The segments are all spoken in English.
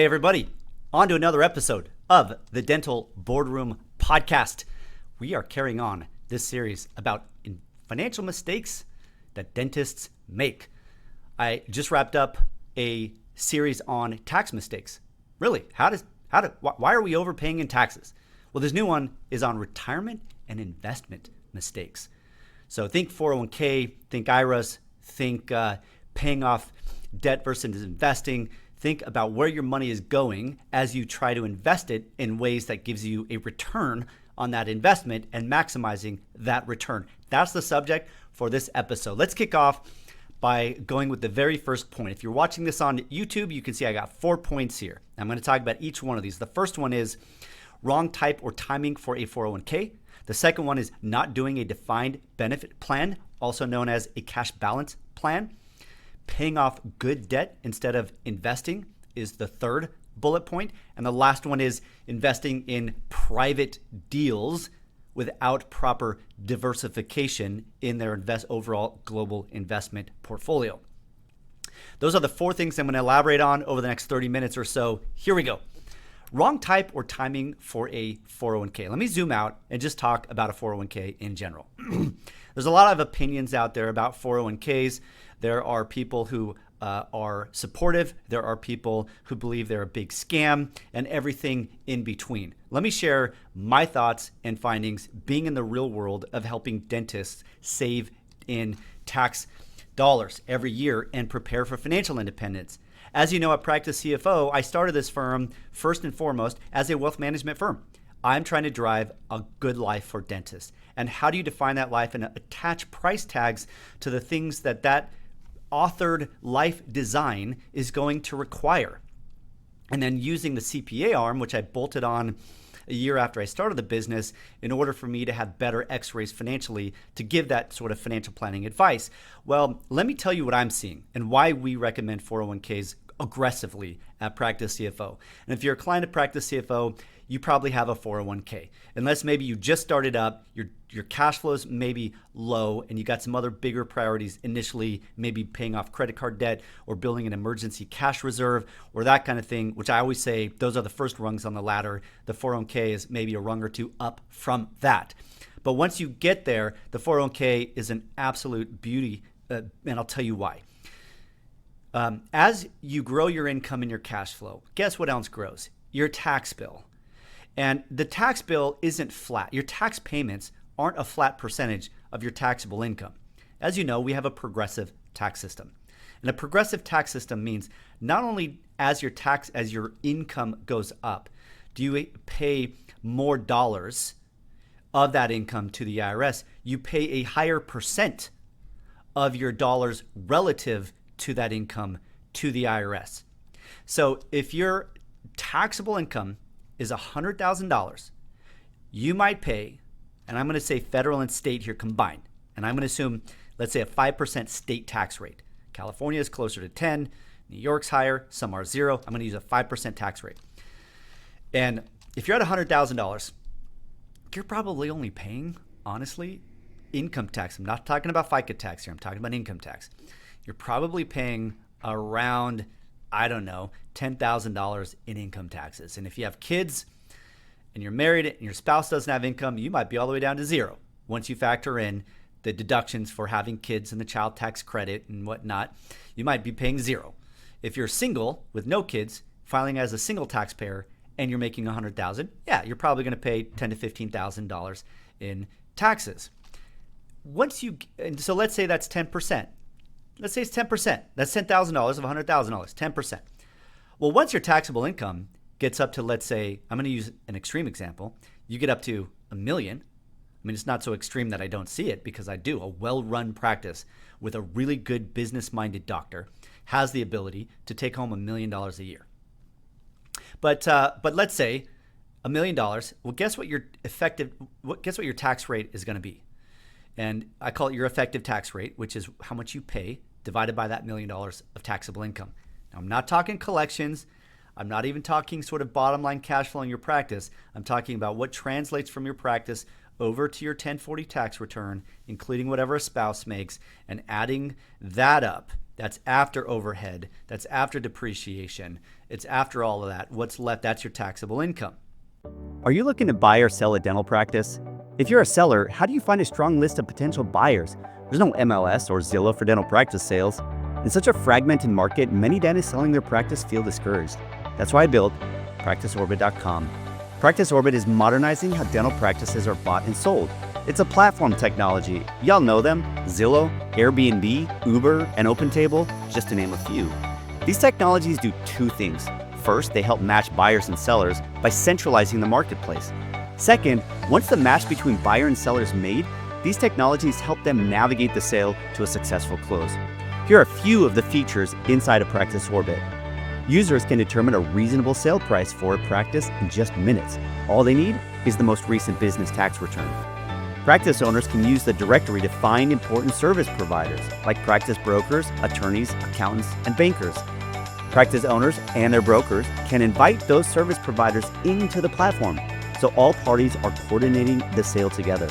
everybody. On to another episode of the Dental Boardroom Podcast. We are carrying on this series about financial mistakes that dentists make. I just wrapped up a series on tax mistakes. Really, why are we overpaying in taxes? Well, this new one is on retirement and investment mistakes. So think 401k, think IRAs, think paying off debt versus investing. Think about where your money is going as you try to invest it in ways that gives you a return on that investment and maximizing that return. That's the subject for this episode. Let's kick off by going with the very first point. If you're watching this on YouTube, you can see I got 4 points here. I'm going to talk about each one of these. The first one is wrong type or timing for a 401k. The second one is not doing a defined benefit plan, also known as a cash balance plan. Paying off good debt instead of investing is the third bullet point. And the last one is investing in private deals without proper diversification in their overall global investment portfolio. Those are the 4 things I'm going to elaborate on over the next 30 minutes or so. Here we go. Wrong type or timing for a 401k. Let me zoom out and just talk about a 401k in general. There's a lot of opinions out there about 401ks. There are people who are supportive. There are people who believe they're a big scam and everything in between. Let me share my thoughts and findings being in the real world of helping dentists save in tax dollars every year and prepare for financial independence. As you know, at Practice CFO, I started this firm first and foremost as a wealth management firm. I'm trying to drive a good life for dentists. And how do you define that life and attach price tags to the things that authored life design is going to require? And then using the CPA arm, which I bolted on a year after I started the business in order for me to have better x-rays financially to give that sort of financial planning advice. Well, let me tell you what I'm seeing and why we recommend 401ks aggressively at Practice CFO. And if you're a client at Practice CFO, you probably have a 401k. Unless maybe you just started up, your cash flows may be low and you got some other bigger priorities initially, maybe paying off credit card debt or building an emergency cash reserve or that kind of thing, which I always say those are the first rungs on the ladder. The 401k is maybe a rung or two up from that. But once you get there, the 401k is an absolute beauty, and I'll tell you why. As you grow your income and your cash flow, guess what else grows? Your tax bill. And the tax bill isn't flat. Your tax payments aren't a flat percentage of your taxable income. As you know, we have a progressive tax system. And a progressive tax system means not only as your income goes up, do you pay more dollars of that income to the IRS, you pay a higher percent of your dollars relative to that income to the IRS. So if your taxable income is $100,000, you might pay, and I'm going to say federal and state here combined, and I'm going to assume, let's say a 5% state tax rate. California is closer to 10, New York's higher, some are 0. I'm going to use a 5% tax rate. And if you're at $100,000, you're probably only paying, honestly, income tax. I'm not talking about FICA tax here. I'm talking about income tax. You're probably paying around, I don't know, $10,000 in income taxes. And if you have kids and you're married and your spouse doesn't have income, you might be all the way down to 0 once you factor in the deductions for having kids and the child tax credit and whatnot. You might be paying 0. If you're single with no kids, filing as a single taxpayer, and you're making $100,000, yeah, you're probably going to pay $10,000 to $15,000 in taxes. So let's say that's 10%. Let's say it's 10%. That's $10,000 of $100,000, 10%. Well, once your taxable income gets up to, let's say, I'm going to use an extreme example, you get up to $1 million. I mean, it's not so extreme that I don't see it because I do. A well-run practice with a really good business-minded doctor has the ability to take home $1 million a year. But let's say $1 million. Well, guess what your tax rate is going to be? And I call it your effective tax rate, which is how much you pay divided by that $1 million of taxable income. Now, I'm not talking collections. I'm not even talking sort of bottom line cash flow in your practice. I'm talking about what translates from your practice over to your 1040 tax return, including whatever a spouse makes, and adding that up That's after overhead. That's after depreciation. It's after all of that. What's left, that's your taxable income. Are you looking to buy or sell a dental practice? If you're a seller, how do you find a strong list of potential buyers? There's no MLS or Zillow for dental practice sales. In such a fragmented market, many dentists selling their practice feel discouraged. That's why I built PracticeOrbit.com. PracticeOrbit is modernizing how dental practices are bought and sold. It's a platform technology. Y'all know them: Zillow, Airbnb, Uber, and OpenTable, just to name a few. These technologies do two things. First, they help match buyers and sellers by centralizing the marketplace. Second, once the match between buyer and seller is made, these technologies help them navigate the sale to a successful close. Here are a few of the features inside of PracticeOrbit. Users can determine a reasonable sale price for a practice in just minutes. All they need is the most recent business tax return. Practice owners can use the directory to find important service providers like practice brokers, attorneys, accountants, and bankers. Practice owners and their brokers can invite those service providers into the platform, so all parties are coordinating the sale together.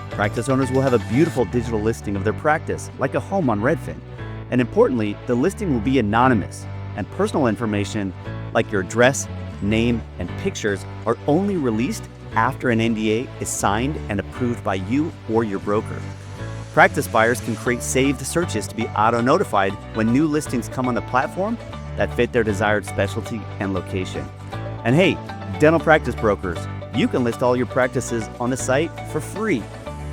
Practice owners will have a beautiful digital listing of their practice, like a home on Redfin. And importantly, the listing will be anonymous, and personal information like your address, name, and pictures are only released after an NDA is signed and approved by you or your broker. Practice buyers can create saved searches to be auto-notified when new listings come on the platform that fit their desired specialty and location. And hey, dental practice brokers, you can list all your practices on the site for free.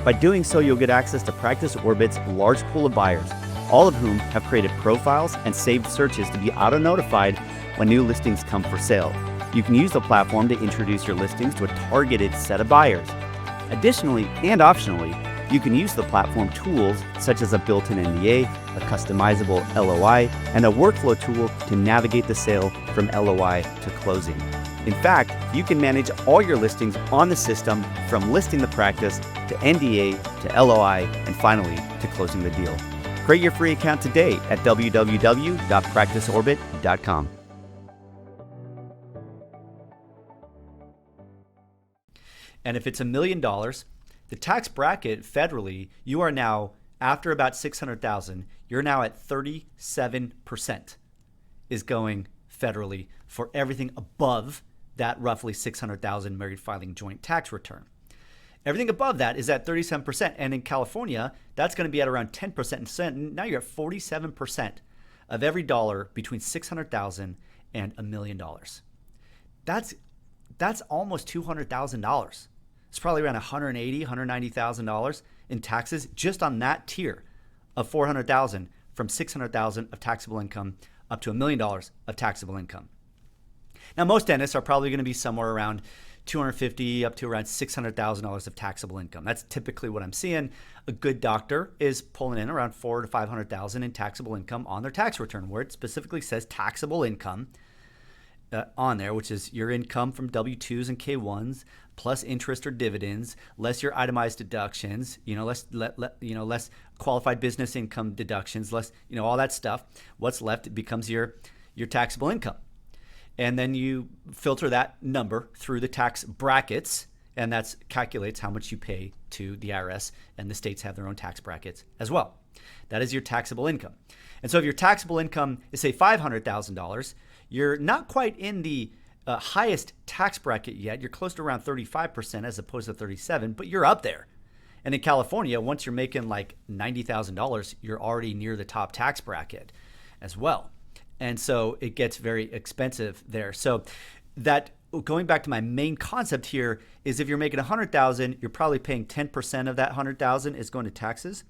By doing so, you'll get access to PracticeOrbit's large pool of buyers, all of whom have created profiles and saved searches to be auto-notified when new listings come for sale. You can use the platform to introduce your listings to a targeted set of buyers. Additionally, and optionally, you can use the platform tools such as a built-in NDA, a customizable LOI, and a workflow tool to navigate the sale from LOI to closing. In fact, you can manage all your listings on the system from listing the practice to NDA to LOI and finally to closing the deal. Create your free account today at www.practiceorbit.com. And if it's $1 million, the tax bracket federally, you are now, after about $600,000, you're now at 37% is going federally for everything above that roughly $600,000 married filing joint tax return. Everything above that is at 37%. And in California, that's going to be at around 10%. And now you're at 47% of every dollar between $600,000 and $1 million. That's almost $200,000. It's probably around $180,000, $190,000 in taxes just on that tier of $400,000 from $600,000 of taxable income up to $1 million of taxable income. Now, most dentists are probably going to be somewhere around $250,000 up to around $600,000 of taxable income. That's typically what I'm seeing. A good doctor is pulling in around $400,000 to $500,000 in taxable income on their tax return, where it specifically says taxable income on there, which is your income from W-2s and K-1s plus interest or dividends, less your itemized deductions, less qualified business income deductions, less, all that stuff. What's left becomes your taxable income. And then you filter that number through the tax brackets, and that calculates how much you pay to the IRS, and the states have their own tax brackets as well. That is your taxable income. And so if your taxable income is, say, $500,000, you're not quite in the highest tax bracket yet. You're close to around 35% as opposed to 37%, but you're up there. And in California, once you're making like $90,000, you're already near the top tax bracket as well. And so it gets very expensive there. So that, going back to my main concept here, is if you're making $100,000, you're probably paying 10% of that $100,000 is going to taxes.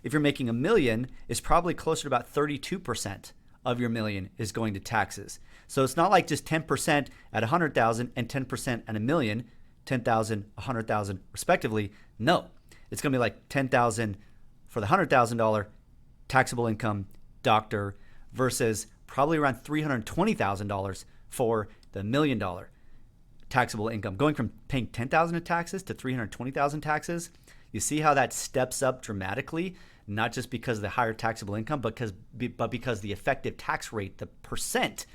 If you're making $1 million, it's probably closer to about 32% of your million is going to taxes. So it's not like just 10% at $100,000 and 10% at $1 million, 10,000, 100,000 respectively. No, it's going to be like 10,000 for the $100,000 taxable income doctor versus probably around $320,000 for the $1 million taxable income. Going from paying $10,000 in taxes to $320,000 taxes, you see how that steps up dramatically, not just because of the higher taxable income, but because the effective tax rate, the percent,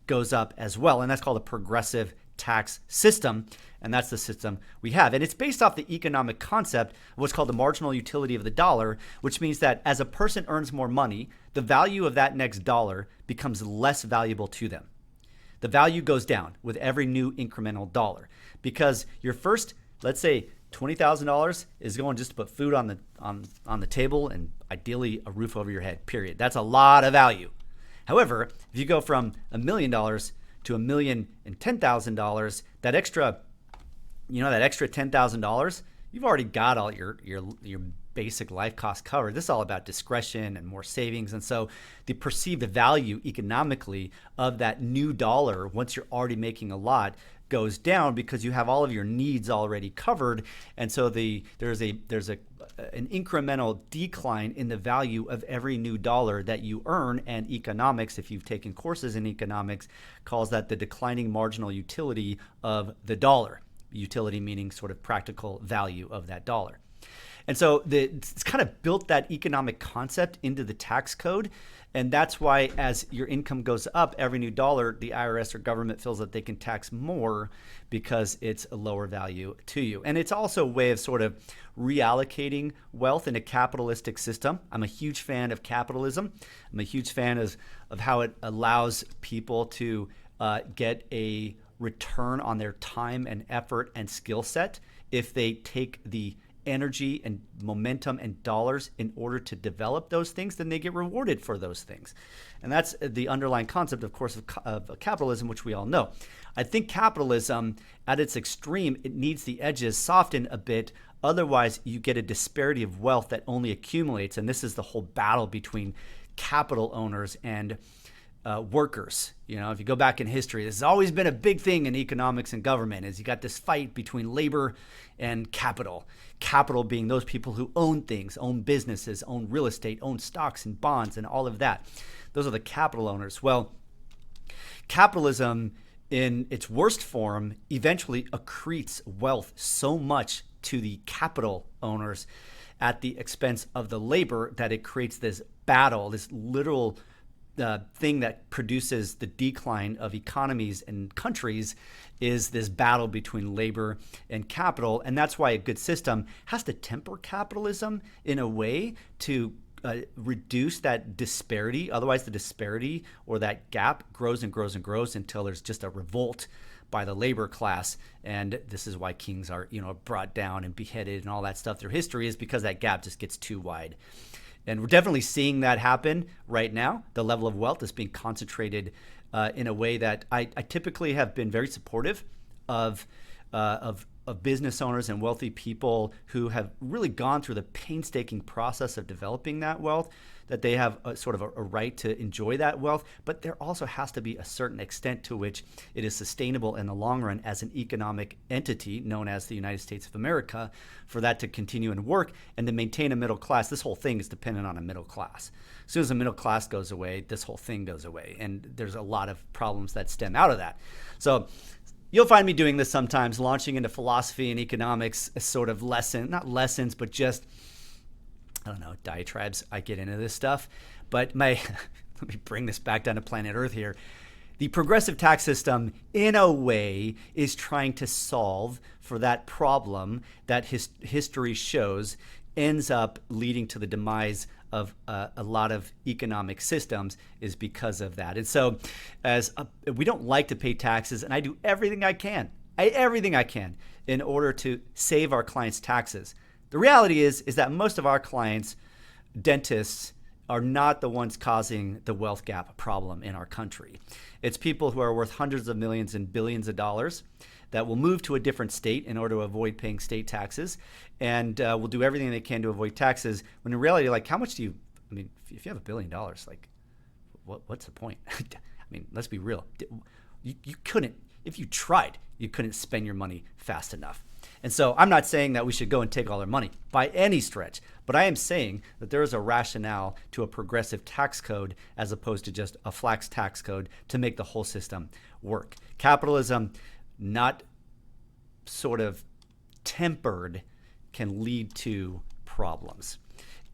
goes up as well. And that's called a progressive tax system, and that's the system we have. And it's based off the economic concept of what's called the marginal utility of the dollar, which means that as a person earns more money, the value of that next dollar becomes less valuable to them. The value goes down with every new incremental dollar because your first, let's say, $20,000 is going just to put food on the table and ideally a roof over your head, period. That's a lot of value. However, if you go from $1 million to $1,010,000, that extra $10,000, you've already got all your basic life costs covered. This is all about discretion and more savings. And so the perceived value economically of that new dollar, once you're already making a lot, goes down because you have all of your needs already covered. And so there's an incremental decline in the value of every new dollar that you earn. And economics, if you've taken courses in economics, calls that the declining marginal utility of the dollar. Utility meaning sort of practical value of that dollar. And so it's kind of built that economic concept into the tax code. And that's why as your income goes up, every new dollar, the IRS or government feels that they can tax more because it's a lower value to you. And it's also a way of sort of reallocating wealth in a capitalistic system. I'm a huge fan of capitalism. I'm a huge fan of how it allows people to get a return on their time and effort and skill set if they take the energy and momentum and dollars in order to develop those things, then they get rewarded for those things. And that's the underlying concept, of course, of capitalism, which we all know. I think capitalism at its extreme, it needs the edges softened a bit. Otherwise, you get a disparity of wealth that only accumulates. And this is the whole battle between capital owners and workers. If you go back in history, this has always been a big thing in economics and government, is you got this fight between labor and capital. Capital being those people who own things, own businesses, own real estate, own stocks and bonds and all of that. Those are the capital owners. Well, capitalism in its worst form eventually accretes wealth so much to the capital owners at the expense of the labor that it creates this battle, this literal thing that produces the decline of economies and countries is this battle between labor and capital. And that's why a good system has to temper capitalism in a way to reduce that disparity. Otherwise, the disparity or that gap grows and grows and grows until there's just a revolt by the labor class. And this is why kings are, brought down and beheaded and all that stuff through history, is because that gap just gets too wide. And we're definitely seeing that happen right now. The level of wealth is being concentrated in a way that I typically have been very supportive of business owners and wealthy people who have really gone through the painstaking process of developing that wealth, that they have a right to enjoy that wealth. But there also has to be a certain extent to which it is sustainable in the long run as an economic entity known as the United States of America, for that to continue and work and to maintain a middle class. This whole thing is dependent on a middle class. As soon as the middle class goes away, this whole thing goes away. And there's a lot of problems that stem out of that. So you'll find me doing this sometimes, launching into philosophy and economics, a sort of not lessons, but just, diatribes. I get into this stuff. But let me bring this back down to planet Earth here. The progressive tax system, in a way, is trying to solve for that problem that history shows ends up leading to the demise of a lot of economic systems, is because of that. And so we don't like to pay taxes, and I do everything I can in order to save our clients' taxes. The reality is that most of our clients, dentists, are not the ones causing the wealth gap problem in our country. It's people who are worth hundreds of millions and billions of dollars that will move to a different state in order to avoid paying state taxes, and will do everything they can to avoid taxes. When in reality, how much do you, if you have $1 billion, what's the point? Let's be real. You couldn't, if you tried, you couldn't spend your money fast enough. And so I'm not saying that we should go and take all their money by any stretch, but I am saying that there is a rationale to a progressive tax code as opposed to just a flat tax code to make the whole system work. Capitalism, not sort of tempered, can lead to problems.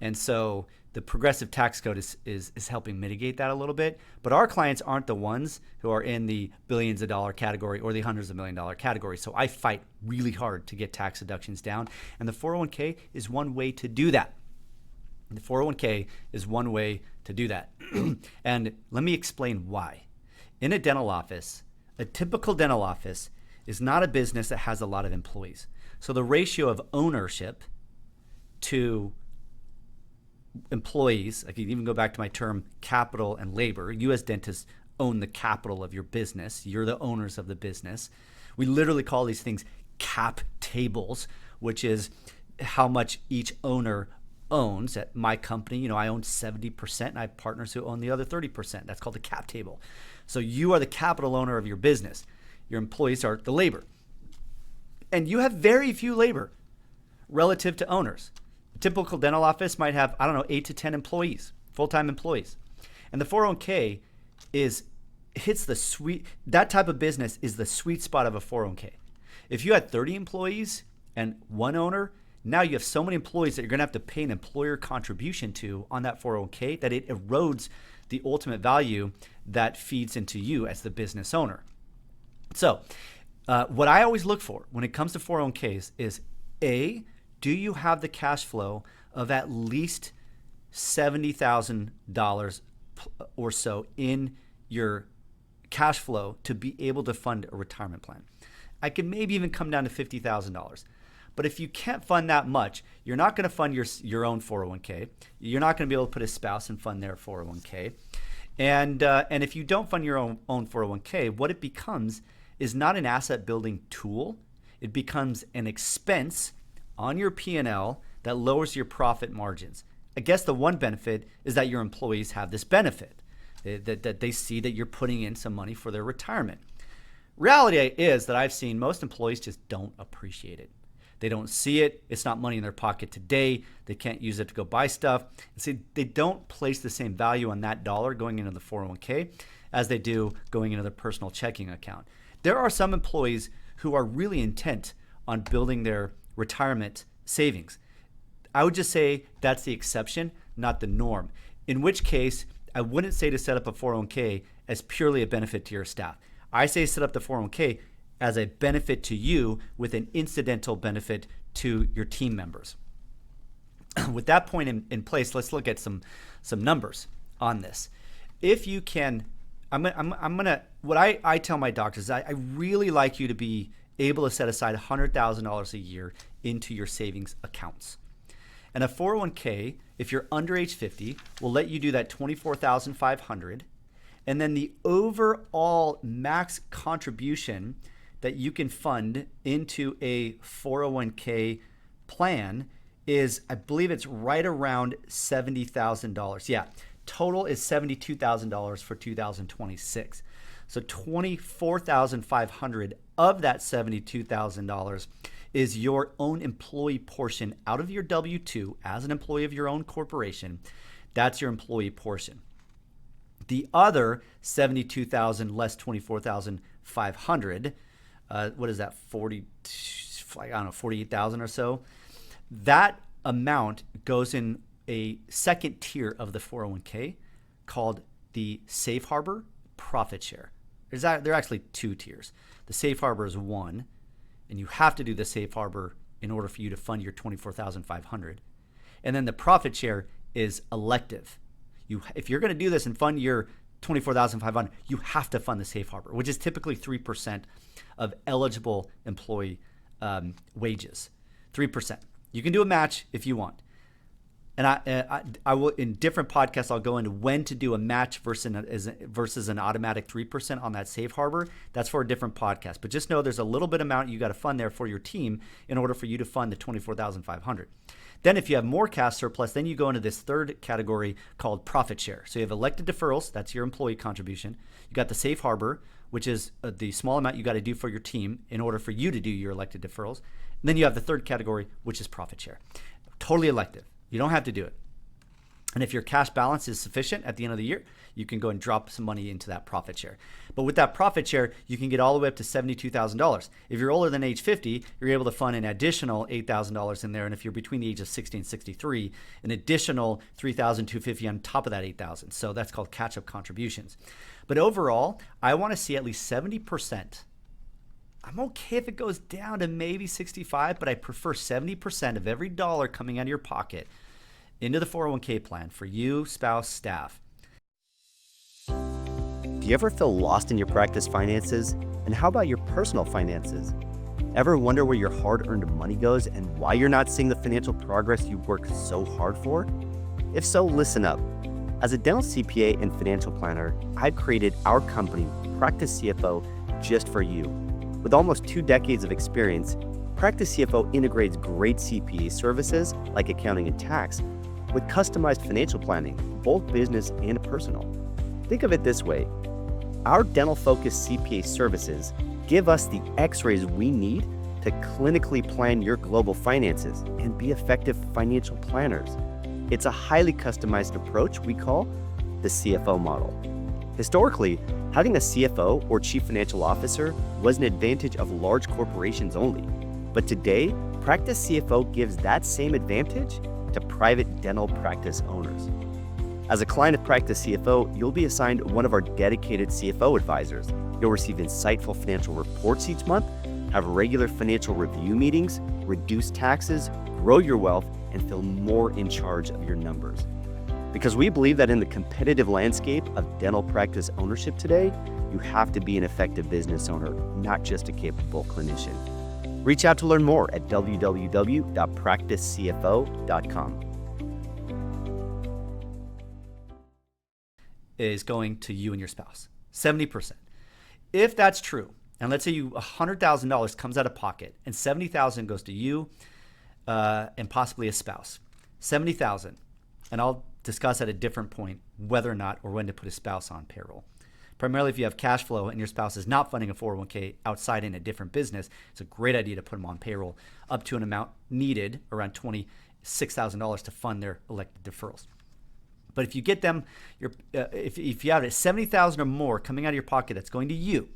And so the progressive tax code is helping mitigate that a little bit. But our clients aren't the ones who are in the billions of dollar category or the hundreds of million dollar category. So I fight really hard to get tax deductions down. And the 401k is one way to do that. The 401k is one way to do that. And let me explain why. In a dental office, a typical dental office is not a business that has a lot of employees. So the ratio of ownership to employees, I can even go back to my term capital and labor. You as dentists own the capital of your business. You're the owners of the business. We literally call these things cap tables, which is how much each owner owns. At my company, I own 70% and I have partners who own the other 30%. That's called the cap table. So you are the capital owner of your business. Your employees are the labor. And you have very few labor relative to owners. A typical dental office might have, 8 to 10 employees, full-time employees. And the 401k that type of business is the sweet spot of a 401k. If you had 30 employees and one owner, now you have so many employees that you're going to have to pay an employer contribution to on that 401k that it erodes the ultimate value that feeds into you as the business owner. So what I always look for when it comes to 401ks is A, do you have the cash flow of at least $70,000 or so in your cash flow to be able to fund a retirement plan? I could maybe even come down to $50,000. But if you can't fund that much, you're not going to fund your own 401k. You're not going to be able to put a spouse and fund their 401k. And if you don't fund your own 401k, what it becomes is not an asset building tool. It becomes an expense on your P&L that lowers your profit margins. I guess the one benefit is that your employees have this benefit, that they see that you're putting in some money for their retirement. Reality is that I've seen most employees just don't appreciate it. They don't see it. It's not money in their pocket today. They can't use it to go buy stuff. See, they don't place the same value on that dollar going into the 401k as they do going into their personal checking account. There are some employees who are really intent on building their retirement savings. I would just say that's the exception, not the norm. In which case, I wouldn't say to set up a 401k as purely a benefit to your staff. I say set up the 401k as a benefit to you with an incidental benefit to your team members. With that point in place, let's look at some numbers on this. If you can, what I tell my doctors is I really like you to be able to set aside $100,000 a year into your savings accounts. And a 401k, if you're under age 50, will let you do that $24,500. And then the overall max contribution that you can fund into a 401k plan is, I believe it's right around $70,000. Yeah, total is $72,000 for 2026. So $24,500 of that $72,000 is your own employee portion out of your W-2 as an employee of your own corporation. That's your employee portion. The other $72,000 less $24,500, what is that, 48,000 or so? That amount goes in a second tier of the 401k called the Safe Harbor Profit Share. There are actually two tiers. The Safe Harbor is one, and you have to do the Safe Harbor in order for you to fund your $24,500. And then the Profit Share is elective. If you're going to do this and fund your $24,500, you have to fund the Safe Harbor, which is typically 3% of eligible employee wages. 3%. You can do a match if you want. And I will, in different podcasts, I'll go into when to do a match versus an automatic 3% on that Safe Harbor. That's for a different podcast. But just know there's a little bit amount you got to fund there for your team in order for you to fund the $24,500. Then if you have more cash surplus, then you go into this third category called profit share. So you have elected deferrals, that's your employee contribution. You got the Safe Harbor, which is the small amount you got to do for your team in order for you to do your elected deferrals. And then you have the third category, which is profit share. Totally elective. You don't have to do it. And if your cash balance is sufficient at the end of the year, you can go and drop some money into that profit share. But with that profit share, you can get all the way up to $72,000. If you're older than age 50, you're able to fund an additional $8,000 in there. And if you're between the age of 60 and 63, an additional $3,250 on top of that $8,000. So that's called catch-up contributions. But overall, I want to see at least 70%. I'm okay if it goes down to maybe 65, but I prefer 70% of every dollar coming out of your pocket into the 401k plan for you, spouse, staff. Do you ever feel lost in your practice finances? And how about your personal finances? Ever wonder where your hard-earned money goes and why you're not seeing the financial progress you worked so hard for? If so, listen up. As a dental CPA and financial planner, I've created our company, Practice CFO, just for you. With almost 2 decades of experience, Practice CFO integrates great CPA services like accounting and tax with customized financial planning, both business and personal. Think of it this way. Our dental-focused CPA services give us the x-rays we need to clinically plan your global finances and be effective financial planners. It's a highly customized approach we call the CFO model. Historically, having a CFO or Chief Financial Officer was an advantage of large corporations only. But today, Practice CFO gives that same advantage to private dental practice owners. As a client of Practice CFO, you'll be assigned one of our dedicated CFO advisors. You'll receive insightful financial reports each month, have regular financial review meetings, reduce taxes, grow your wealth, and feel more in charge of your numbers. Because we believe that in the competitive landscape of dental practice ownership today, you have to be an effective business owner, not just a capable clinician. Reach out to learn more at www.practicecfo.com. Is going to you and your spouse, 70%. If that's true, and let's say you $100,000 comes out of pocket and $70,000 goes to you and possibly a spouse, $70,000, and I'll discuss at a different point whether or not or when to put a spouse on payroll. Primarily if you have cash flow and your spouse is not funding a 401k outside in a different business, it's a great idea to put them on payroll up to an amount needed, around $26,000 to fund their elected deferrals. But if you get them, if you have $70,000 or more coming out of your pocket that's going to you,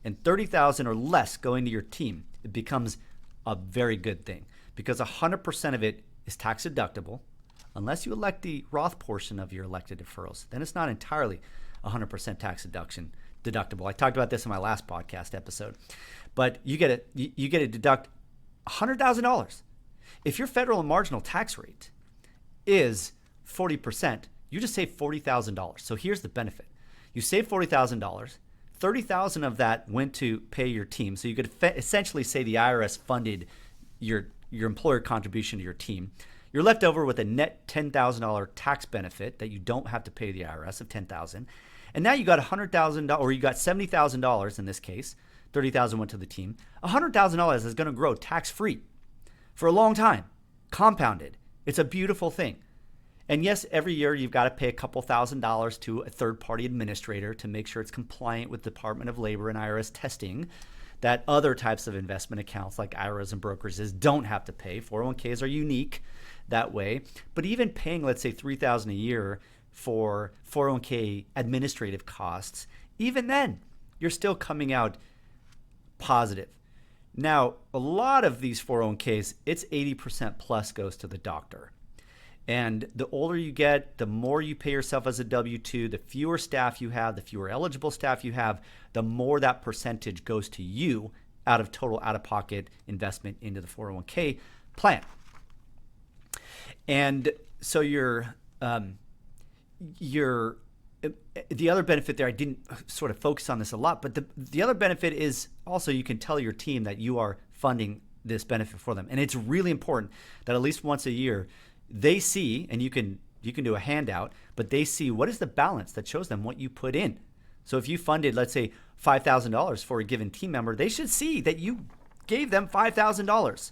and $30,000 or less going to your team, it becomes a very good thing because 100% of it is tax deductible, unless you elect the Roth portion of your elected deferrals. Then it's not entirely 100% tax deductible. I talked about this in my last podcast episode, but you get to deduct $100,000. If your federal and marginal tax rate is 40%, you just save $40,000. So here's the benefit. You save $40,000, $30,000 of that went to pay your team. So you could essentially say the IRS funded your employer contribution to your team. You're left over with a net $10,000 tax benefit that you don't have to pay the IRS of $10,000. And now you got $100,000, or you got $70,000 in this case. $30,000 went to the team. $100,000 is going to grow tax-free for a long time, compounded. It's a beautiful thing. And yes, every year you've got to pay a couple $1,000s to a third-party administrator to make sure it's compliant with Department of Labor and IRS testing that other types of investment accounts like IRAs and brokerages don't have to pay. 401ks are unique that way. But even paying, let's say, $3,000 a year for 401k administrative costs, even then, you're still coming out positive. Now, a lot of these 401ks, it's 80% plus goes to the doctor. And the older you get, the more you pay yourself as a W-2, the fewer staff you have, the fewer eligible staff you have, the more that percentage goes to you out of total out-of-pocket investment into the 401k plan. And so the other benefit there, I didn't sort of focus on this a lot, but the other benefit is also you can tell your team that you are funding this benefit for them. And it's really important that at least once a year, they see, and you can do a handout, but they see what is the balance that shows them what you put in. So if you funded, let's say, $5,000 for a given team member, they should see that you gave them $5,000.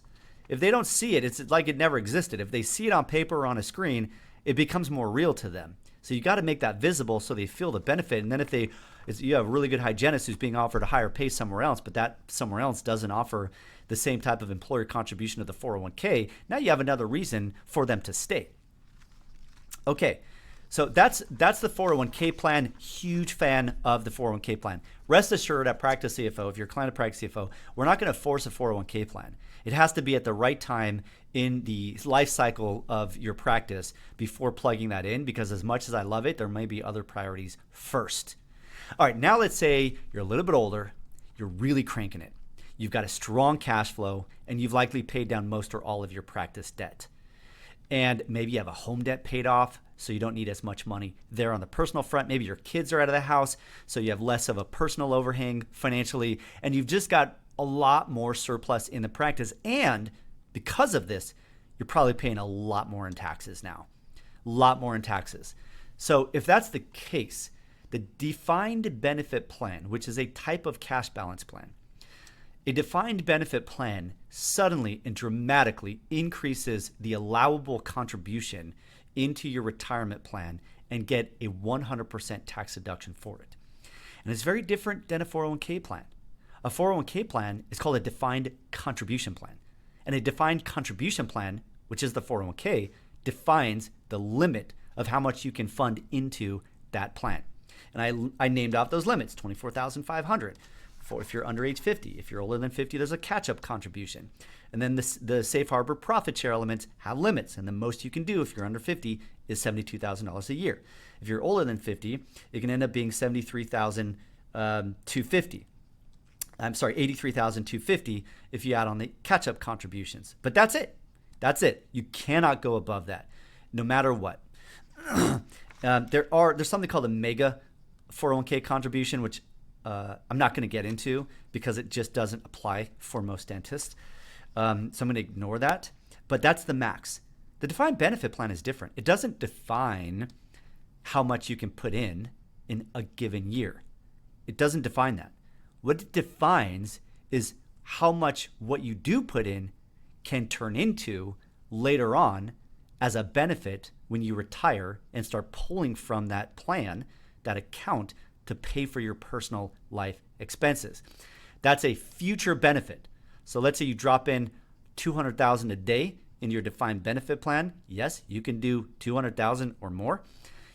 If they don't see it, it's like it never existed. If they see it on paper or on a screen, it becomes more real to them. So you got to make that visible so they feel the benefit. And then if you have a really good hygienist who's being offered a higher pay somewhere else, but that somewhere else doesn't offer the same type of employer contribution to the 401k, now you have another reason for them to stay. Okay, so that's the 401k plan. Huge fan of the 401k plan. Rest assured at Practice CFO, if you're a client of Practice CFO, we're not going to force a 401k plan. It has to be at the right time in the life cycle of your practice before plugging that in, because as much as I love it, there may be other priorities first. All right, now let's say you're a little bit older, you're really cranking it. You've got a strong cash flow, and you've likely paid down most or all of your practice debt. And maybe you have a home debt paid off, so you don't need as much money there on the personal front. Maybe your kids are out of the house, so you have less of a personal overhang financially, and you've just got a lot more surplus in the practice. And because of this, you're probably paying a lot more in taxes now. A lot more in taxes. So if that's the case, the defined benefit plan, which is a type of cash balance plan, a defined benefit plan suddenly and dramatically increases the allowable contribution into your retirement plan and get a 100% tax deduction for it. And it's very different than a 401k plan. A 401k plan is called a defined contribution plan. And a defined contribution plan, which is the 401k, defines the limit of how much you can fund into that plan. And I named off those limits, $24,500 for if you're under age 50. If you're older than 50, there's a catch-up contribution. And then the safe harbor profit share elements have limits. And the most you can do if you're under 50 is $72,000 a year. If you're older than 50, it can end up being $83,250 if you add on the catch-up contributions. But that's it. That's it. You cannot go above that, no matter what. There's something called a mega 401k contribution, which I'm not going to get into because it just doesn't apply for most dentists. So I'm going to ignore that. But that's the max. The defined benefit plan is different. It doesn't define how much you can put in a given year. It doesn't define that. What it defines is how much what you do put in can turn into later on as a benefit when you retire and start pulling from that plan, that account, to pay for your personal life expenses. That's a future benefit. So let's say you drop in $200,000 a day in your defined benefit plan. Yes, you can do $200,000 or more.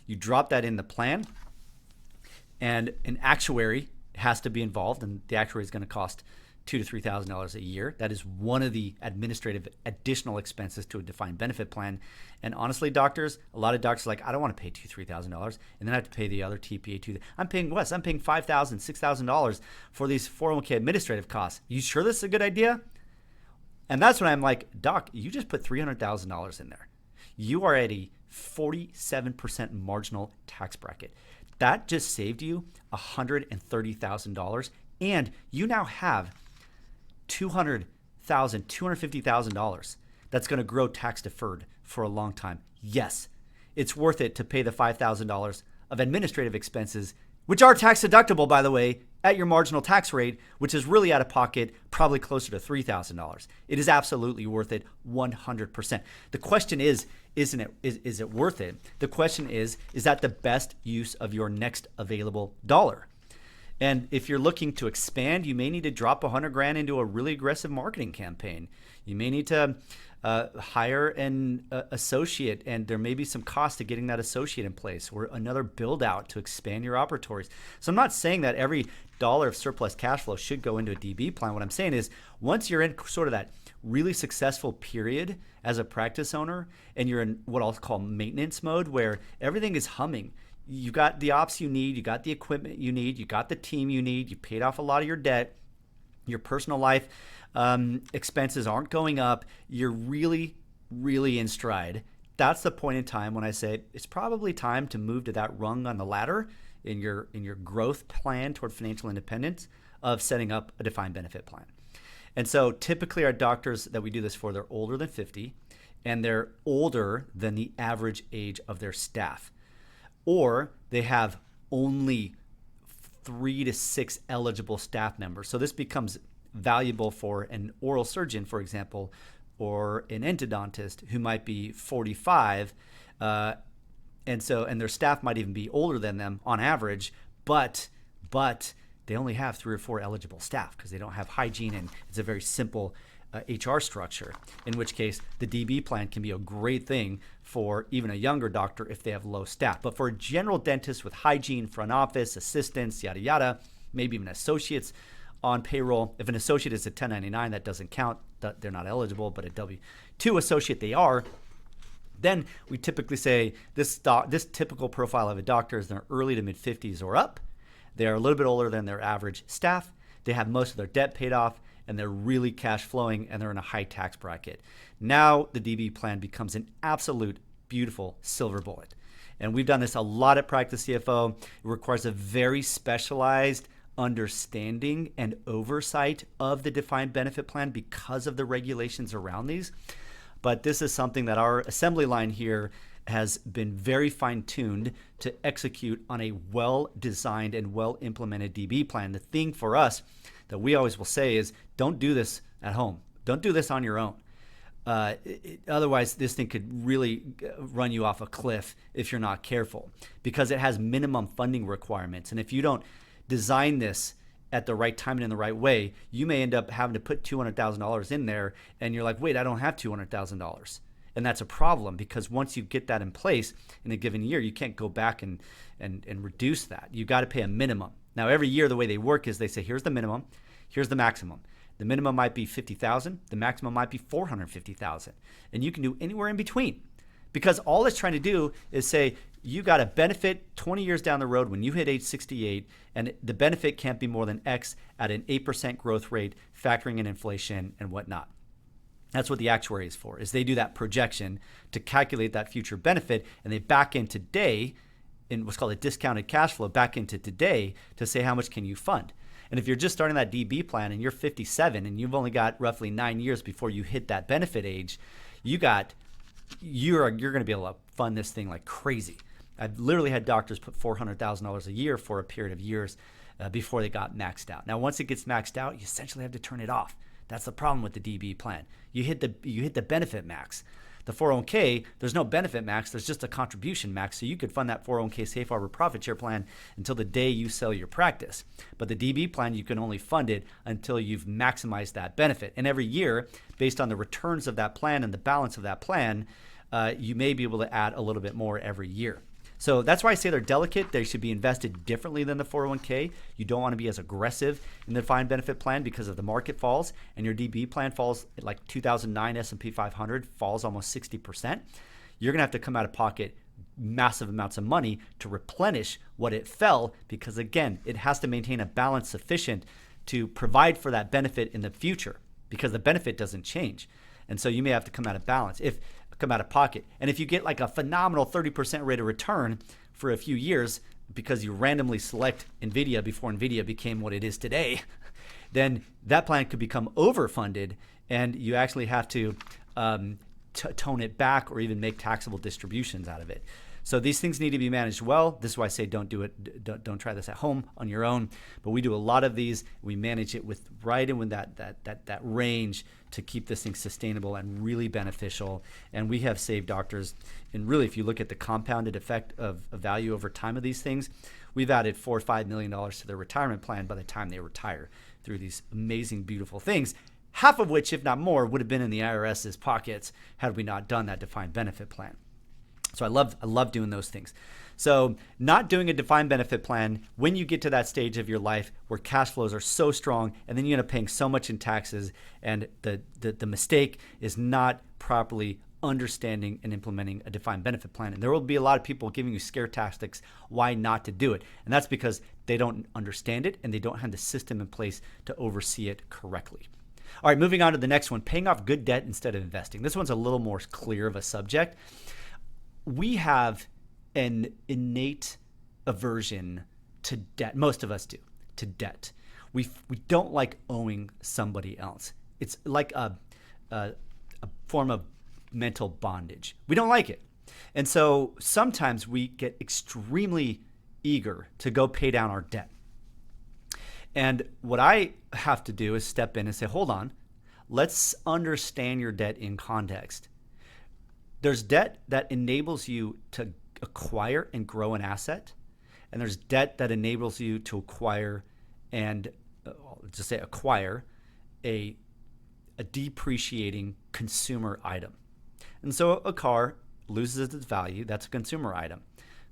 You drop that in the plan, and an actuary has to be involved, and the actuary is going to cost $2,000 to $3,000 a year. That is one of the administrative additional expenses to a defined benefit plan. And honestly, doctors, a lot of doctors are like, I don't want to pay $2,000 to $3,000, and then I have to pay the other TPA too. I'm paying $5,000, $6,000 for these 401k administrative costs. You sure this is a good idea? And that's when I'm like, Doc, you just put $300,000 in there. You are at a 47% marginal tax bracket. That just saved you $130,000, and you now have $200,000, $250,000 that's going to grow tax deferred for a long time. Yes, it's worth it to pay the $5,000 of administrative expenses, which are tax deductible, by the way, at your marginal tax rate, which is really out of pocket, probably closer to $3,000. It is absolutely worth it, 100%. The question is it worth it? The question is that the best use of your next available dollar? And if you're looking to expand, you may need to drop $100,000 into a really aggressive marketing campaign. You may need to hire an associate, and there may be some cost to getting that associate in place, or another build out to expand your operatories. So I'm not saying that every dollar of surplus cash flow should go into a DB plan. What I'm saying is, once you're in sort of that really successful period as a practice owner, and you're in what I'll call maintenance mode, where everything is humming, you got the ops you need, you got the equipment you need, you got the team you need, you paid off a lot of your debt, your personal life expenses aren't going up, you're really, really in stride. That's the point in time when I say it's probably time to move to that rung on the ladder in your growth plan toward financial independence of setting up a defined benefit plan. And so typically our doctors that we do this for, they're older than 50, and they're older than the average age of their staff. Or they have only 3 to 6 eligible staff members. So this becomes valuable for an oral surgeon, for example, or an endodontist who might be 45, and their staff might even be older than them on average, but they only have 3 or 4 eligible staff because they don't have hygiene, and it's a very simple HR structure, in which case the DB plan can be a great thing for even a younger doctor if they have low staff. But for a general dentist with hygiene, front office, assistants, yada, yada, maybe even associates on payroll, if an associate is a 1099, that doesn't count. They're not eligible, but a W-2 associate they are. Then we typically say this typical profile of a doctor is in their early to mid 50s or up. They're a little bit older than their average staff. They have most of their debt paid off, and they're really cash flowing, and they're in a high tax bracket. Now the DB plan becomes an absolute beautiful silver bullet. And we've done this a lot at Practice CFO. It requires a very specialized understanding and oversight of the defined benefit plan because of the regulations around these. But this is something that our assembly line here has been very fine-tuned to execute on a well-designed and well-implemented DB plan. The thing for us that we always will say is don't do this at home. Don't do this on your own. Otherwise, this thing could really run you off a cliff if you're not careful, because it has minimum funding requirements. And if you don't design this at the right time and in the right way, you may end up having to put $200,000 in there, and you're like, wait, I don't have $200,000. And that's a problem, because once you get that in place in a given year, you can't go back and reduce that. You got to pay a minimum. Now, every year, the way they work is they say, here's the minimum, here's the maximum. The minimum might be $50,000, the maximum might be $450,000, and you can do anywhere in between, because all it's trying to do is say you got a benefit 20 years down the road when you hit age 68, and the benefit can't be more than X at an 8% growth rate, factoring in inflation and whatnot. That's what the actuary is for, is they do that projection to calculate that future benefit, and they back in today in what's called a discounted cash flow, back into today to say how much can you fund. And if you're just starting that DB plan and you're 57 and you've only got roughly 9 years before you hit that benefit age, you're going to be able to fund this thing like crazy. I've literally had doctors put $400,000 a year for a period of years before they got maxed out. Now, once it gets maxed out, you essentially have to turn it off. That's the problem with the DB plan. You hit the benefit max. The 401k, there's no benefit max, there's just a contribution max. So you could fund that 401k safe harbor profit share plan until the day you sell your practice. But the DB plan, you can only fund it until you've maximized that benefit. And every year, based on the returns of that plan and the balance of that plan, you may be able to add a little bit more every year. So that's why I say they're delicate. They should be invested differently than the 401k. You don't want to be as aggressive in the defined benefit plan because of the market falls, and your DB plan falls like 2009 S&P 500 falls almost 60%. You're going to have to come out of pocket massive amounts of money to replenish what it fell, because again, it has to maintain a balance sufficient to provide for that benefit in the future, because the benefit doesn't change. And so you may have to come out of balance. Come out of pocket. And if you get like a phenomenal 30% rate of return for a few years because you randomly select NVIDIA before NVIDIA became what it is today, then that plan could become overfunded, and you actually have to tone it back or even make taxable distributions out of it. So these things need to be managed well. This is why I say don't do it. Don't try this at home on your own. But we do a lot of these. We manage it with right in with that range to keep this thing sustainable and really beneficial. And we have saved doctors. And really, if you look at the compounded effect of value over time of these things, we've added $4 or $5 million to their retirement plan by the time they retire through these amazing, beautiful things. Half of which, if not more, would have been in the IRS's pockets had we not done that defined benefit plan. So I love doing those things. So not doing a defined benefit plan when you get to that stage of your life where cash flows are so strong, and then you end up paying so much in taxes, and the mistake is not properly understanding and implementing a defined benefit plan. And there will be a lot of people giving you scare tactics why not to do it. And that's because they don't understand it and they don't have the system in place to oversee it correctly. All right, moving on to the next one, paying off good debt instead of investing. This one's a little more clear of a subject. We have an innate aversion to debt. Most of us do, to debt. We don't like owing somebody else. It's like a form of mental bondage. We don't like it. And so sometimes we get extremely eager to go pay down our debt. And what I have to do is step in and say, hold on, let's understand your debt in context. There's debt that enables you to acquire and grow an asset, and there's debt that enables you to acquire and acquire a a depreciating consumer item. And so a car loses its value. That's a consumer item.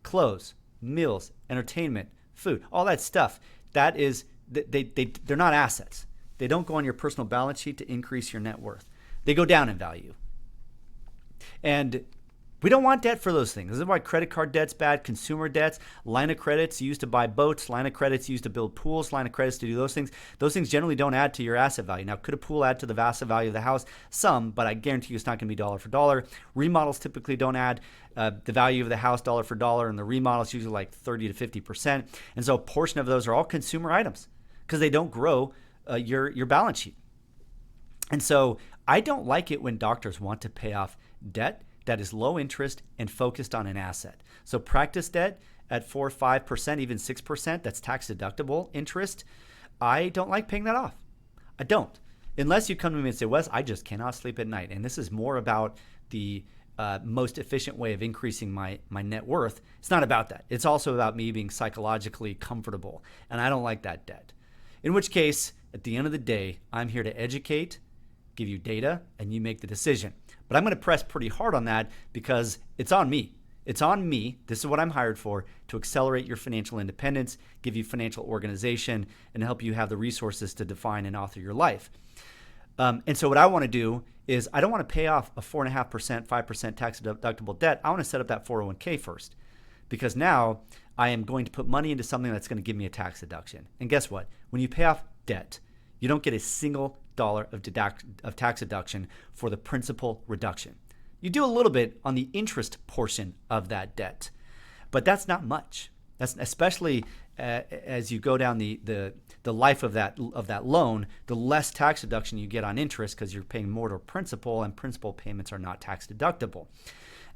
Clothes, meals, entertainment, food, all that stuff, that is, they're not assets. They don't go on your personal balance sheet to increase your net worth. They go down in value. And we don't want debt for those things. This is why credit card debt's bad, consumer debts, line of credits used to buy boats, line of credits used to build pools, line of credits to do those things. Those things generally don't add to your asset value. Now, could a pool add to the asset value of the house? Some, but I guarantee you it's not going to be dollar for dollar. Remodels typically don't add the value of the house dollar for dollar, and the remodels usually like 30 to 50%. And so a portion of those are all consumer items because they don't grow your balance sheet. And so I don't like it when doctors want to pay off debt that is low interest and focused on an asset. So practice debt at 4 or 5%, even 6%, that's tax deductible interest. I don't like paying that off. I don't. Unless you come to me and say, Wes, I just cannot sleep at night. And this is more about the most efficient way of increasing my net worth. It's not about that. It's also about me being psychologically comfortable. And I don't like that debt. In which case, at the end of the day, I'm here to educate, give you data, and you make the decision. But I'm going to press pretty hard on that because it's on me. It's on me. This is what I'm hired for, to accelerate your financial independence, give you financial organization, and help you have the resources to define and author your life. And so what I want to do is I don't want to pay off a 4.5%, 5% tax deductible debt. I want to set up that 401k first, because now I am going to put money into something that's going to give me a tax deduction. And guess what? When you pay off debt, you don't get a single dollar of tax deduction for the principal reduction. You do a little bit on the interest portion of that debt, but that's not much. That's especially as you go down the life of that loan, the less tax deduction you get on interest because you're paying more to principal, and principal payments are not tax deductible.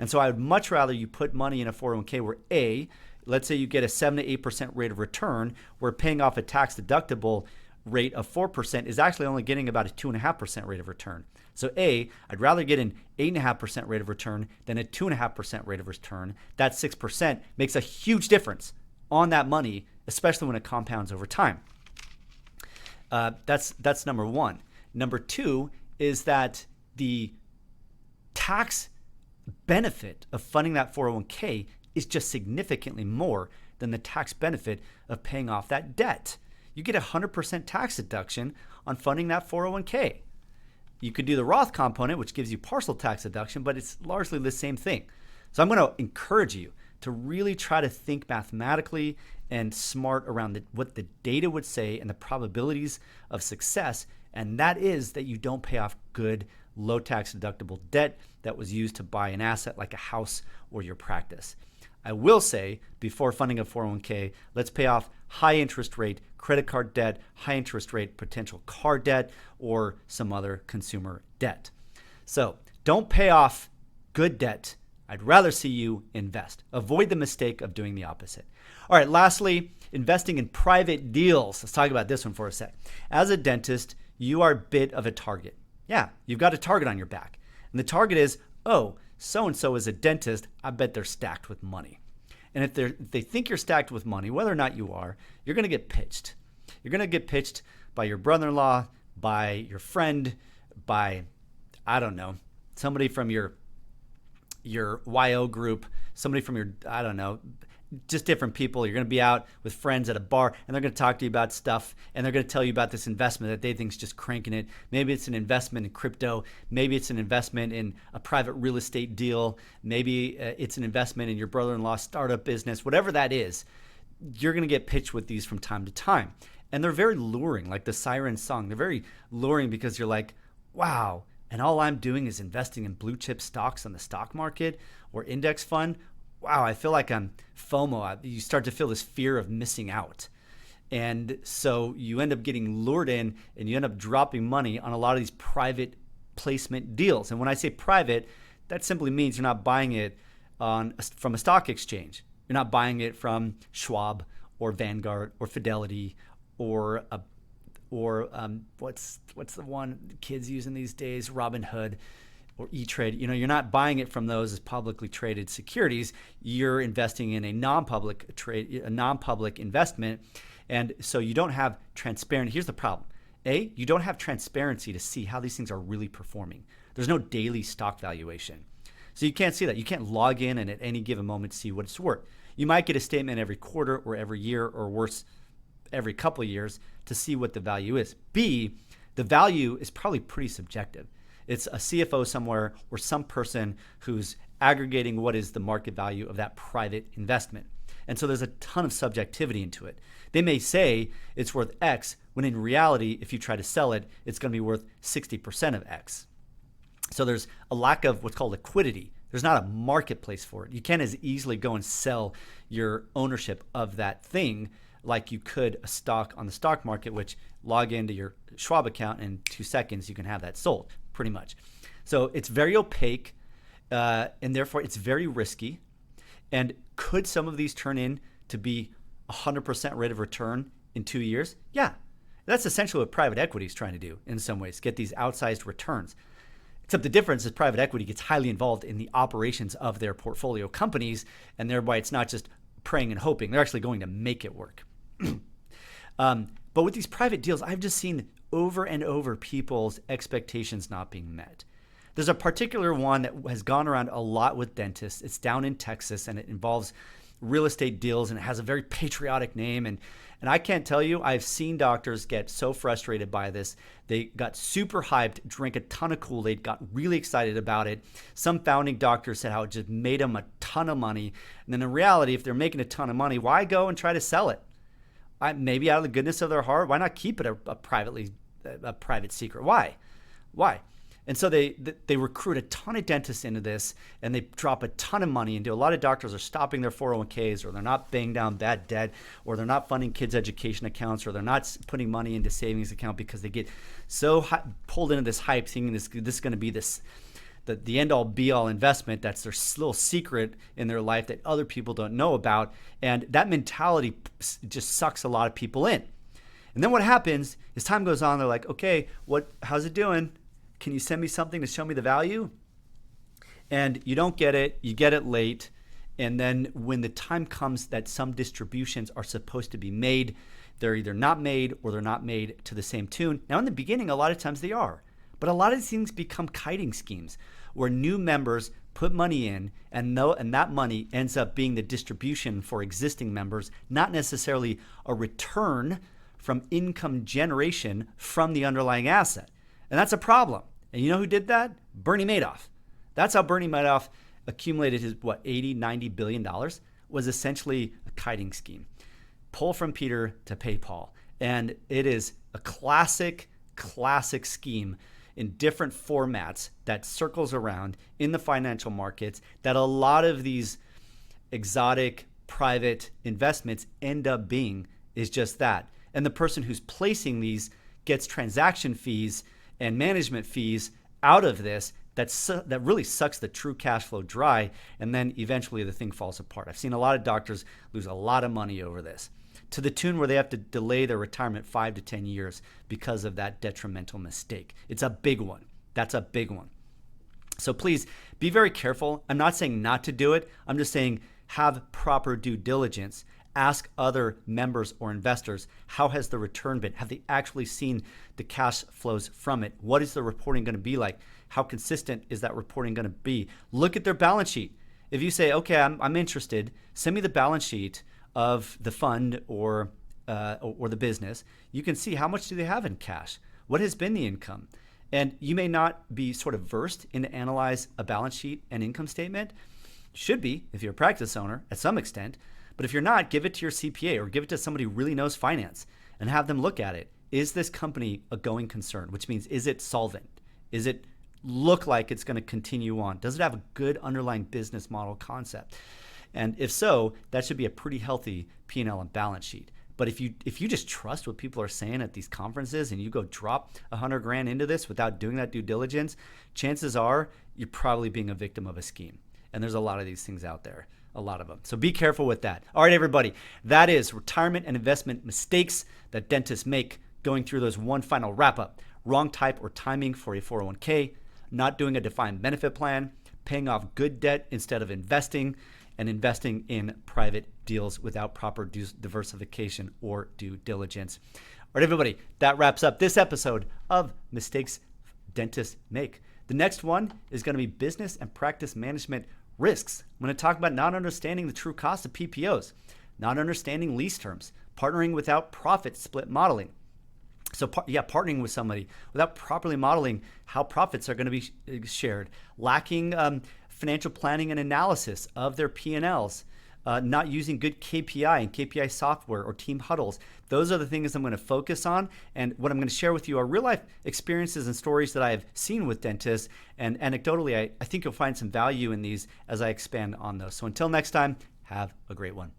And so I would much rather you put money in a 401k where let's say you get a 7 to 8% rate of return, where paying off a tax deductible rate of 4% is actually only getting about a 2.5% rate of return. So I'd rather get an 8.5% rate of return than a 2.5% rate of return. That 6% makes a huge difference on that money, especially when it compounds over time. That's number one. Number two is that the tax benefit of funding that 401k is just significantly more than the tax benefit of paying off that debt. You get 100% tax deduction on funding that 401k. You could do the Roth component, which gives you partial tax deduction, but it's largely the same thing. So I'm going to encourage you to really try to think mathematically and smart around what the data would say and the probabilities of success. And that is that you don't pay off good, low tax deductible debt that was used to buy an asset like a house or your practice. I will say, before funding a 401k, let's pay off high interest rate credit card debt, high interest rate potential car debt, or some other consumer debt. So don't pay off good debt. I'd rather see you invest. Avoid the mistake of doing the opposite. All right, lastly, investing in private deals. Let's talk about this one for a sec. As a dentist, you are a bit of a target. Yeah, you've got a target on your back. And the target is, so-and-so is a dentist, I bet they're stacked with money. And if they think you're stacked with money, whether or not you are, you're going to get pitched. You're going to get pitched by your brother-in-law, by your friend, by, I don't know, somebody from your YO group, somebody from your, I don't know, just different people. You're going to be out with friends at a bar, and they're going to talk to you about stuff, and they're going to tell you about this investment that they think is just cranking it. Maybe it's an investment in crypto. Maybe it's an investment in a private real estate deal. Maybe it's an investment in your brother-in-law's startup business. Whatever that is, you're going to get pitched with these from time to time. And they're very luring, like the siren song. They're very luring because you're like, wow, and all I'm doing is investing in blue chip stocks on the stock market or index fund. Wow, I feel like I'm FOMO. You start to feel this fear of missing out. And so you end up getting lured in, and you end up dropping money on a lot of these private placement deals. And when I say private, that simply means you're not buying it from a stock exchange. You're not buying it from Schwab or Vanguard or Fidelity or what's the one kids using these days, Robinhood or E-Trade. You're not buying it from those as publicly traded securities. You're investing in a non-public investment, and so you don't have transparent. Here's the problem: You don't have transparency to see how these things are really performing. There's no daily stock valuation. So you can't see that. You can't log in and at any given moment see what it's worth. You might get a statement every quarter or every year, or worse, every couple of years to see what the value is. B, the value is probably pretty subjective. It's a CFO somewhere or some person who's aggregating what is the market value of that private investment. And so there's a ton of subjectivity into it. They may say it's worth X, when in reality, if you try to sell it, it's going to be worth 60% of X. So there's a lack of what's called liquidity. There's not a marketplace for it. You can't as easily go and sell your ownership of that thing like you could a stock on the stock market, which log into your Schwab account in 2 seconds, you can have that sold pretty much. So it's very opaque, and therefore it's very risky. And could some of these turn in to be 100% rate of return in 2 years? Yeah, that's essentially what private equity is trying to do in some ways, get these outsized returns. Except the difference is private equity gets highly involved in the operations of their portfolio companies, and thereby it's not just praying and hoping. They're actually going to make it work. But with these private deals, I've just seen over and over people's expectations not being met. There's a particular one that has gone around a lot with dentists. It's down in Texas, and it involves real estate deals, and it has a very patriotic name. And I can't tell you, I've seen doctors get so frustrated by this. They got super hyped, drank a ton of Kool-Aid, got really excited about it. Some founding doctors said how it just made them a ton of money. And then in reality, if they're making a ton of money, why go and try to sell it? Maybe out of the goodness of their heart, why not keep it a private secret? Why? And so they recruit a ton of dentists into this, and they drop a ton of money into. A lot of doctors are stopping their 401ks, or they're not paying down bad debt, or they're not funding kids' education accounts, or they're not putting money into savings account because they get so pulled into this hype, thinking this is going to be the end-all be-all investment that's their little secret in their life that other people don't know about. And that mentality just sucks a lot of people in. And then what happens is time goes on, they're like, okay, how's it doing? Can you send me something to show me the value? And you don't get it. You get it late. And then when the time comes that some distributions are supposed to be made, they're either not made or they're not made to the same tune. Now, in the beginning, a lot of times they are. But a lot of these things become kiting schemes where new members put money in, and that money ends up being the distribution for existing members, not necessarily a return from income generation from the underlying asset. And that's a problem. And you know who did that? Bernie Madoff. That's how Bernie Madoff accumulated his, $80, $90 billion, was essentially a kiting scheme. Pull from Peter to pay Paul. And it is a classic scheme in different formats that circles around in the financial markets that a lot of these exotic private investments end up being, is just that. And the person who's placing these gets transaction fees and management fees out of this that really sucks the true cash flow dry, and then eventually the thing falls apart. I've seen a lot of doctors lose a lot of money over this, to the tune where they have to delay their retirement 5 to 10 years because of that detrimental mistake. It's a big one. That's a big one. So please be very careful. I'm not saying not to do it. I'm just saying have proper due diligence. Ask other members or investors, how has the return been? Have they actually seen the cash flows from it? What is the reporting going to be like? How consistent is that reporting going to be? Look at their balance sheet. If you say, okay, I'm interested, send me the balance sheet of the fund or the business, you can see how much do they have in cash? What has been the income? And you may not be sort of versed in to analyze a balance sheet and income statement. Should be, if you're a practice owner, at some extent. But if you're not, give it to your CPA or give it to somebody who really knows finance and have them look at it. Is this company a going concern? Which means, is it solvent? Is it look like it's going to continue on? Does it have a good underlying business model concept? And if so, that should be a pretty healthy P&L and balance sheet. But if you just trust what people are saying at these conferences and you go drop $100,000 into this without doing that due diligence, chances are you're probably being a victim of a scheme. And there's a lot of these things out there, a lot of them. So be careful with that. All right, everybody, that is retirement and investment mistakes that dentists make. Going through those, one final wrap up: wrong type or timing for a 401k, not doing a defined benefit plan, paying off good debt instead of investing, and investing in private deals without proper diversification or due diligence. All right, everybody, that wraps up this episode of Mistakes Dentists Make. The next one is going to be business and practice management risks. I'm going to talk about not understanding the true cost of PPOs, not understanding lease terms, partnering without profit split modeling. So partnering with somebody without properly modeling how profits are going to be shared, lacking financial planning and analysis of their P&Ls, not using good KPI and KPI software or team huddles. Those are the things I'm going to focus on. And what I'm going to share with you are real life experiences and stories that I have seen with dentists. And anecdotally, I think you'll find some value in these as I expand on those. So until next time, have a great one.